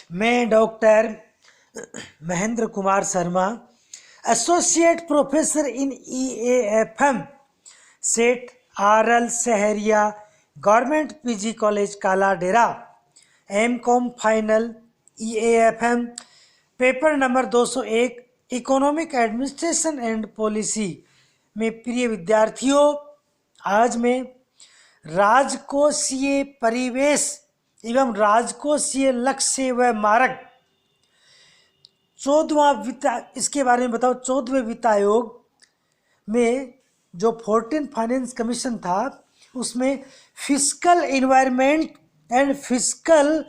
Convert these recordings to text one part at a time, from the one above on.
मैं doctor Mahendra Kumar Sharma, associate professor in EAFM, सेठ RL Sahariya government PG college काला डेरा, MCOM final EAFM, paper number 201 economic administration and policy में प्रिय विद्यार्थियों, आज मैं राजकोषीय परिवेश एवं राजकोषीय लक्ष्य व मार्ग 14वां वित्त इसके बारे में बताओ। 14वें वित्त आयोग में जो 14 फाइनेंस कमीशन था उसमें fiscal environment and fiscal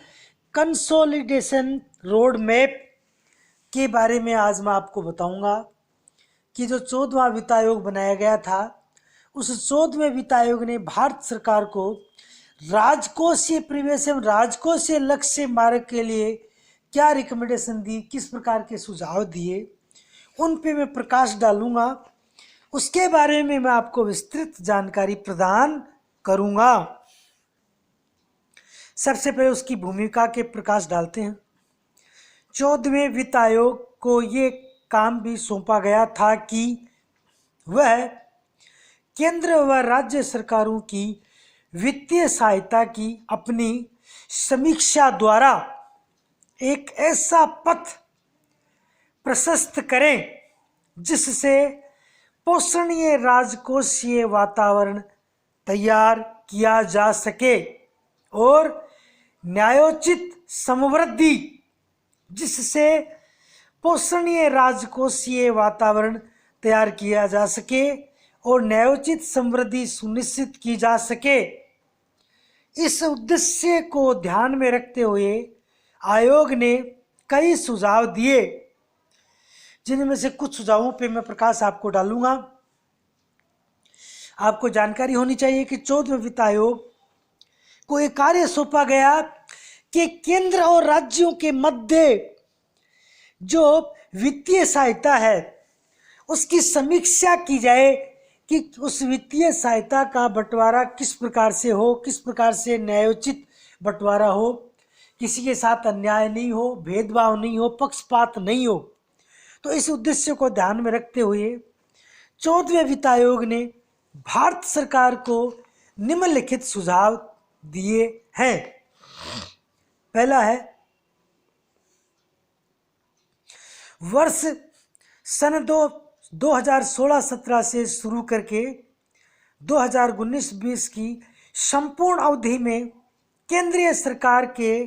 consolidation road map के बारे में आज मैं आपको बताऊंगा कि जो 14वां वित्त आयोग बनाया गया था उस 14वें वित्त आयोग ने भारत सरकार को राजकोषीय परिवेश एवं राजकोषीय लक्ष्य मार्ग के लिए क्या रिकमेंडेशन दी, किस प्रकार के सुझाव दिए, उन पे मैं प्रकाश डालूंगा। उसके बारे में मैं आपको विस्तृत जानकारी प्रदान करूंगा। सबसे पहले उसकी भूमिका के प्रकाश डालते हैं। 14वें वित्त आयोग को ये काम भी सौंपा गया था कि वह केंद्र व राज्य सरकारों की वित्तीय सहायता की अपनी समीक्षा द्वारा एक ऐसा पथ प्रशस्त करें जिससे पोषणीय राजकोषीय वातावरण तैयार किया जा सके और न्यायोचित समवृद्धि जिससे पोषणीय राजकोषीय वातावरण तैयार किया जा सके और न्यायोचित समृद्धि सुनिश्चित की जा सके। इस उद्देश्य को ध्यान में रखते हुए आयोग ने कई सुझाव दिए, जिनमें से कुछ सुझावों पे मैं प्रकाश आपको डालूंगा। आपको जानकारी होनी चाहिए कि 14वें वित्त आयोग को एक कार्य सौंपा गया कि केंद्र और राज्यों के मध्य जो वित्तीय सहायता है उसकी समीक्षा की जाए कि उस वित्तीय सहायता का बंटवारा किस प्रकार से हो, किस प्रकार से न्यायोचित बंटवारा हो, किसी के साथ अन्याय नहीं हो, भेदभाव नहीं हो, पक्षपात नहीं हो। तो इस उद्देश्य को ध्यान में रखते हुए 14वें वित्त आयोग ने भारत सरकार को निम्नलिखित सुझाव दिए हैं। पहला है, वर्ष सन 2016-17 से शुरू करके 2019-20 की संपूर्ण अवधि में केंद्रीय सरकार के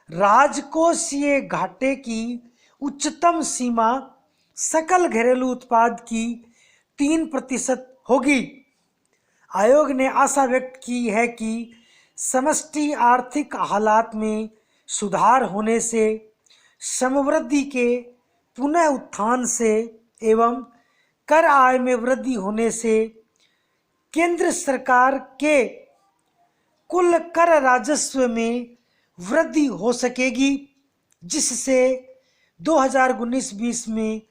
राजकोषीय घाटे की उच्चतम सीमा सकल घरेलू उत्पाद की 3% होगी। आयोग ने आशा व्यक्त की है कि समष्टि आर्थिक हालात में सुधार होने से, समवृद्धि के पुनः उत्थान से एवं कर आय में वृद्धि होने से केंद्र सरकार के कुल कर राजस्व में वृद्धि हो सकेगी, जिससे 2019-20 में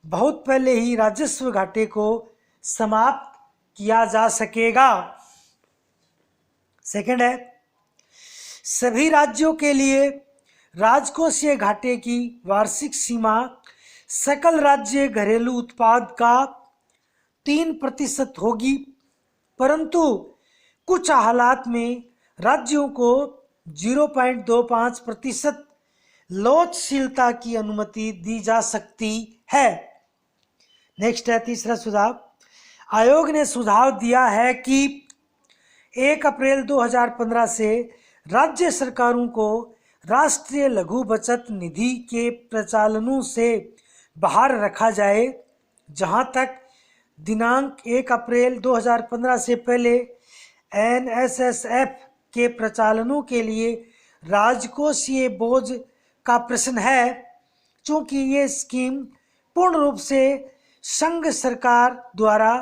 बहुत पहले ही राजस्व घाटे को समाप्त किया जा सकेगा। सेकंड है, सभी राज्यों के लिए राजकोषीय घाटे की वार्षिक सीमा सकल राज्य घरेलू उत्पाद का 3% होगी, परंतु कुछ हालात में राज्यों को 0.25% लोचशीलता की अनुमति दी जा सकती है। नेक्स्ट है, तीसरा सुझाव। आयोग ने सुझाव दिया है कि 1 अप्रैल 2015 से राज्य सरकारों को राष्ट्रीय लघु बचत निधि के प्रचालनों से बाहर रखा जाए। जहां तक दिनांक 1 अप्रैल 2015 से पहले NSSF के प्रचालनों के लिए राजकोषीय बोझ का प्रश्न है, चूंकि ये स्कीम पूर्ण रूप से संघ सरकार द्वारा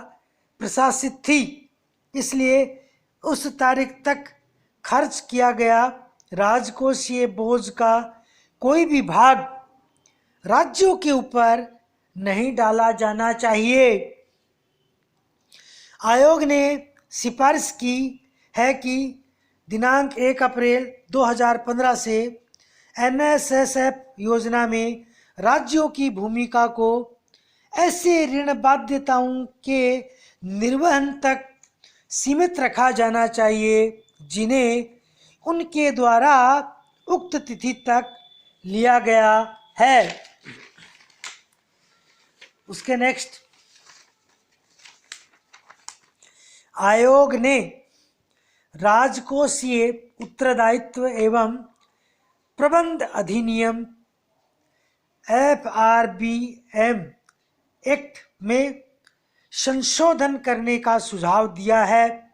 प्रशासित थी, इसलिए उस तारीख तक खर्च किया गया राजकोषीय बोझ का कोई भी भाग राज्यों के ऊपर नहीं डाला जाना चाहिए। आयोग ने सिफारिश की है कि दिनांक 1 अप्रैल 2015 से एनएसएसएफ योजना में राज्यों की भूमिका को ऐसे ऋण बाध्यताओं के निर्वहन तक सीमित रखा जाना चाहिए जिन्हें उनके द्वारा उक्त तिथि तक लिया गया है। उसके नेक्स्ट, आयोग ने राजकोषीय उत्तरदायित्व एवं प्रबंध अधिनियम FRBM एक्ट में संशोधन करने का सुझाव दिया है।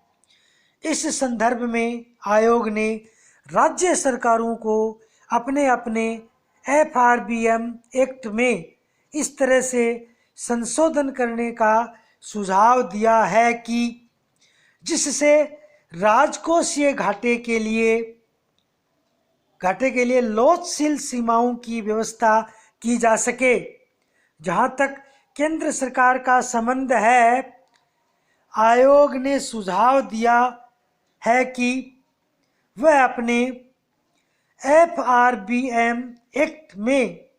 इस संदर्भ में आयोग ने राज्य सरकारों को अपने अपने FRBM एक्ट में इस तरह से संशोधन करने का सुझाव दिया है कि जिससे राजकोषीय घाटे के लिए लोचशील सीमाओं की व्यवस्था की जा सके। जहां तक केंद्र सरकार का संबंध है, आयोग ने सुझाव दिया है कि वह अपने FRBM एक्ट में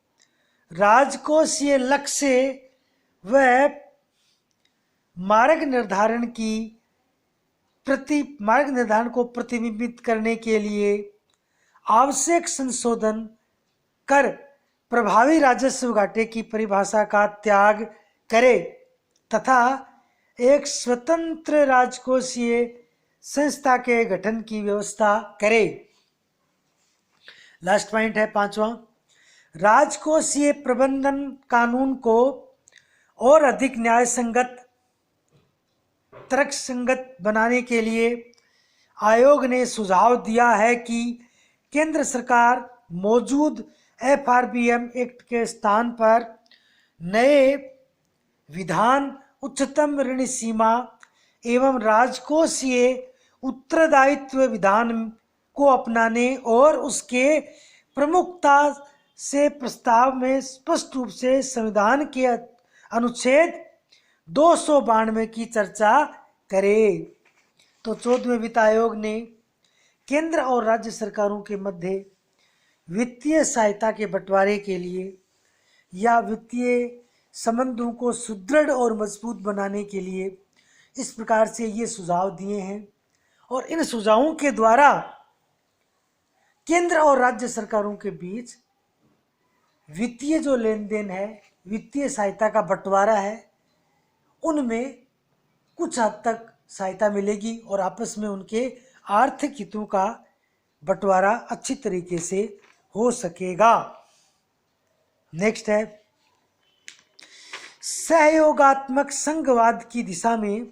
राजकोषीय लक्ष्य व मार्ग निर्धारण को प्रतिबिंबित करने के लिए आवश्यक संशोधन कर प्रभावी राजस्व घाटे की परिभाषा का त्याग करे तथा एक स्वतंत्र राजकोषीय संस्था के गठन की व्यवस्था करे। लास्ट पॉइंट है 5वां, राजकोषीय प्रबंधन कानून को और अधिक न्याय संगत, तर्कसंगत बनाने के लिए आयोग ने सुझाव दिया है कि केंद्र सरकार मौजूद FRBM एक्ट के स्थान पर नए विधान उच्चतम ऋण सीमा एवं राजकोषीय उत्तरदायित्व विधान को अपनाने और उसके प्रमुखता से प्रस्ताव में स्पष्ट रूप से संविधान के अनुच्छेद 292 की चर्चा करे। तो 14वें वित्त आयोग ने केंद्र और राज्य सरकारों के मध्य वित्तीय सहायता के बंटवारे के लिए या वित्तीय संबंधों को सुदृढ़ और मजबूत बनाने के लिए इस प्रकार से ये सुझाव दिए हैं और इन सुझावों के द्वारा केंद्र और राज्य सरकारों के बीच वित्तीय जो लेन देन है, वित्तीय सहायता का बंटवारा है, उनमें कुछ हद तक सहायता मिलेगी और आपस में उनके आर्थिक हितों का बंटवारा अच्छी तरीके से हो सकेगा। नेक्स्ट है, सहयोगात्मक संघवाद की दिशा में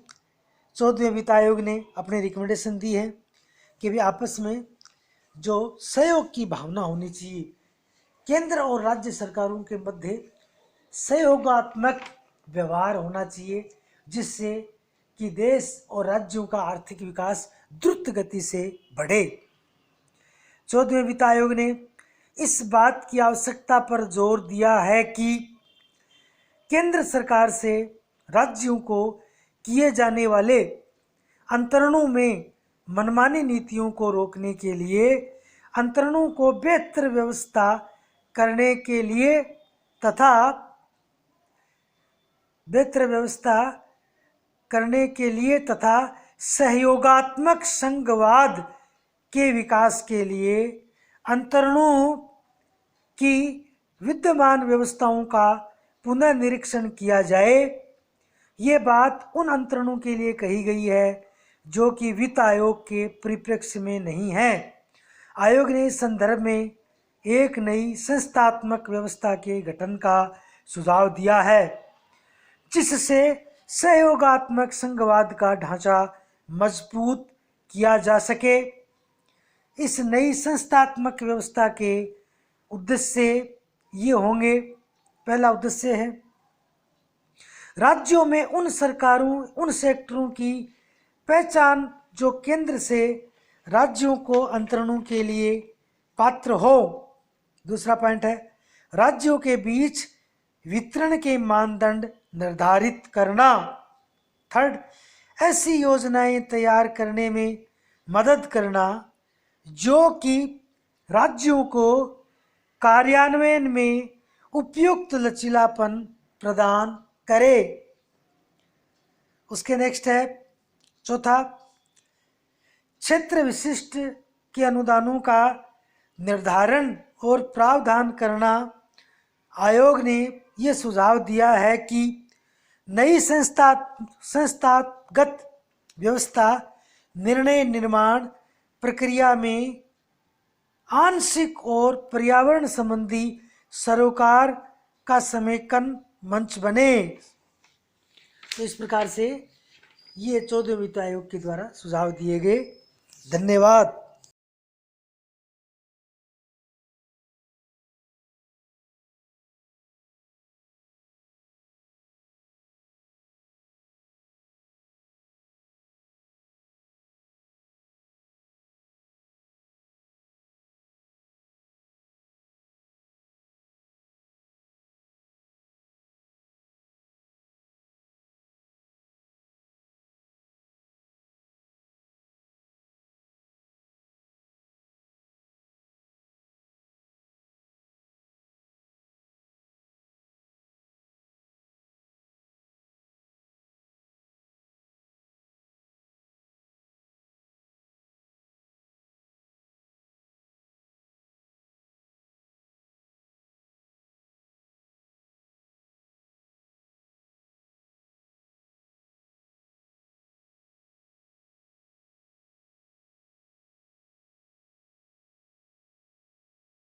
14वें वित्त आयोग ने अपने रिकमेंडेशन दी है कि भी आपस में जो सहयोग की भावना होनी चाहिए, केंद्र और राज्य सरकारों के मध्य सहयोगात्मक व्यवहार होना चाहिए जिससे कि देश और राज्यों का आर्थिक विकास द्रुत गति से बढ़े। 14वें वित्त आयोग ने इस बात की आवश्यकता पर जोर दिया है कि केंद्र सरकार से राज्यों को किए जाने वाले अंतरणों में मनमानी नीतियों को रोकने के लिए, अंतरणों को बेहतर व्यवस्था करने के लिए तथा सहयोगात्मक संघवाद के विकास के लिए अंतरणों की विद्यमान व्यवस्थाओं का पुनः निरीक्षण किया जाए। ये बात उन अंतरणों के लिए कही गई है जो कि वित्त आयोग के परिप्रेक्ष्य में नहीं है। आयोग ने इस संदर्भ में एक नई संस्थात्मक व्यवस्था के गठन का सुझाव दिया है जिससे सहयोगात्मक संघवाद का ढांचा मजबूत किया जा सके। इस नई संस्थात्मक व्यवस्था के उद्देश्य ये होंगे, पहला उद्देश्य है राज्यों में उन सेक्टरों की पहचान जो केंद्र से राज्यों को अंतरणों के लिए पात्र हो। दूसरा पॉइंट है राज्यों के बीच वितरण के मानदंड निर्धारित करना। थर्ड, ऐसी योजनाएं तैयार करने में मदद करना जो कि राज्यों को कार्यान्वयन में उपयुक्त लचीलापन प्रदान करे। उसके नेक्स्ट है चौथा, क्षेत्र विशिष्ट के अनुदानों का निर्धारण और प्रावधान करना। आयोग ने यह सुझाव दिया है कि नई संस्थागत व्यवस्था निर्णय निर्माण प्रक्रिया में आंशिक और पर्यावरण संबंधी सरोकार का समेकन मंच बने। तो इस प्रकार से ये 14वें वित्त आयोग के द्वारा सुझाव दिए गए। धन्यवाद।